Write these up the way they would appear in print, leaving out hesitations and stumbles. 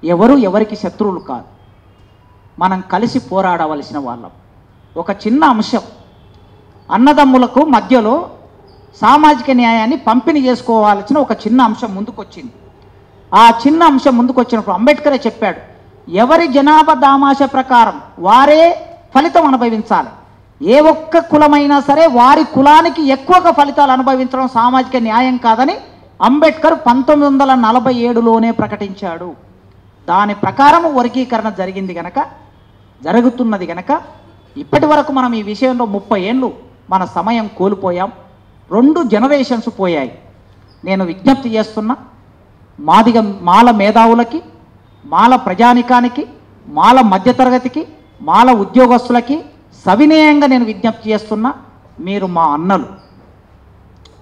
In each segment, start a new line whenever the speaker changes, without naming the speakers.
ఎవరు ఎవరికి శత్రువులు కాదు. మనం కలిసి పోరాడవలసిన వాళ్ళం. ఒక చిన్న అంశం, అన్నదమ్ములకు మధ్యలో సామాజిక న్యాయాన్ని పంపిణీ చేసుకోవాల్సిన ఒక చిన్న అంశం ముందుకొచ్చింది. ఆ చిన్న అంశం ముందుకొచ్చినప్పుడు అంబేద్కరే చెప్పాడు, ఎవరి జనాభా దామాష ప్రకారం వారే ఫలితం అనుభవించాలి. ఏ ఒక్క కులమైనా సరే వారి కులానికి ఎక్కువగా ఫలితాలు అనుభవించడం సామాజిక న్యాయం కాదని అంబేద్కర్ 1947లోనే ప్రకటించాడు. దాని ప్రకారం వర్గీకరణ జరిగింది గనక, జరుగుతున్నది గనక ఇప్పటి వరకు మనం ఈ విషయంలో 30 ఏళ్ళు మన సమయం కోల్పోయాం. 2 జనరేషన్స్ పోయాయి. నేను విజ్ఞప్తి చేస్తున్నా, మాల మేధావులకి, మాల ప్రజానికానికి, మాల మధ్యతరగతికి, మాల ఉద్యోగస్తులకి సవినయంగా నేను విజ్ఞప్తి చేస్తున్నా, మీరు మా అన్నలు,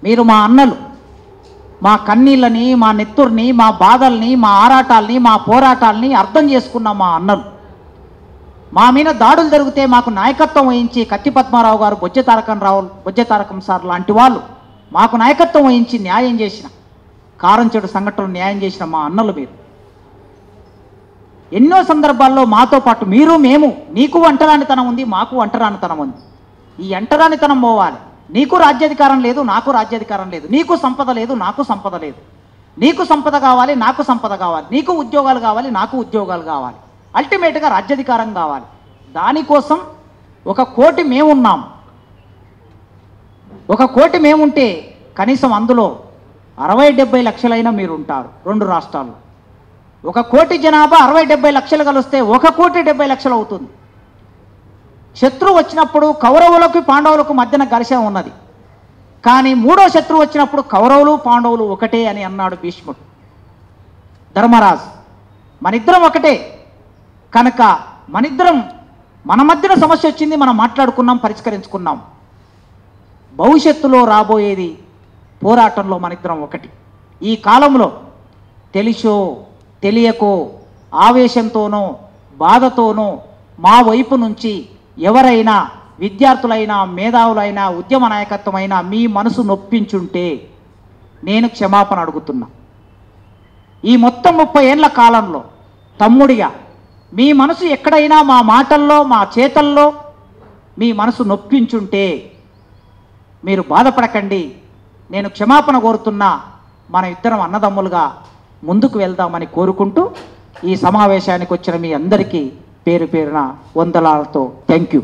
మీరు మా అన్నలు. మా కన్నీళ్ళని, మా నెత్తుర్ని, మా బాధల్ని, మా ఆరాటాల్ని, మా పోరాటాల్ని అర్థం చేసుకున్న మా అన్నలు. మా మీద దాడులు జరిగితే మాకు నాయకత్వం వహించి కత్తి పద్మారావు గారు, బొజ్జ తారకం సార్ లాంటి వాళ్ళు మాకు నాయకత్వం వహించి న్యాయం చేసిన, కారంచెడు సంఘటనలు న్యాయం చేసిన మా అన్నలు మీరు. ఎన్నో సందర్భాల్లో మాతో పాటు మీరు, మేము, నీకు అంటరానితనం ఉంది, మాకు అంటరానితనం ఉంది. ఈ అంటరానితనం పోవాలి. నీకు రాజ్యాధికారం లేదు, నాకు రాజ్యాధికారం లేదు. నీకు సంపద లేదు, నాకు సంపద లేదు. నీకు సంపద కావాలి, నాకు సంపద కావాలి. నీకు ఉద్యోగాలు కావాలి, నాకు ఉద్యోగాలు కావాలి. అల్టిమేట్గా రాజ్యాధికారం కావాలి. దానికోసం 1 కోటి మేమున్నాం. 1 కోటి మేముంటే కనీసం అందులో 60-70 లక్షలైనా మీరు ఉంటారు 2 రాష్ట్రాల్లో. 1 కోటి జనాభా 60-70 లక్షలు కలిస్తే 1,70,00,000 అవుతుంది. శత్రువు వచ్చినప్పుడు కౌరవులకు పాండవులకు మధ్యన ఘర్షణ ఉన్నది. కానీ 3వ శత్రువు వచ్చినప్పుడు కౌరవులు పాండవులు ఒకటే అని అన్నాడు భీష్ముడు. ధర్మరాజు మనిద్దరం ఒకటే కనుక మన మధ్యన సమస్య వచ్చింది, మనం మాట్లాడుకున్నాం, పరిష్కరించుకున్నాం. భవిష్యత్తులో రాబోయేది పోరాటంలో మనిద్దరం ఒకటి. ఈ కాలంలో తెలిసో తెలియకో, ఆవేశంతోనో బాధతోనో మా వైపు నుంచి ఎవరైనా, విద్యార్థులైనా, మేధావులైనా, ఉద్యమ నాయకత్వమైనా మీ మనసు నొప్పించుంటే నేను క్షమాపణ అడుగుతున్నా. ఈ మొత్తం 30 ఏళ్ల కాలంలో తమ్ముడిగా మీ మనసు ఎక్కడైనా మా మాటల్లో, మా చేతల్లో మీ మనసు నొప్పించుంటే మీరు బాధపడకండి, నేను క్షమాపణ కోరుతున్నా. మన ఇద్దరం అన్నదమ్ములుగా ముందుకు వెళ్దామని కోరుకుంటూ ఈ సమావేశానికి వచ్చిన మీ అందరికీ పేరు పేరున వందనాలతో థ్యాంక్ యూ.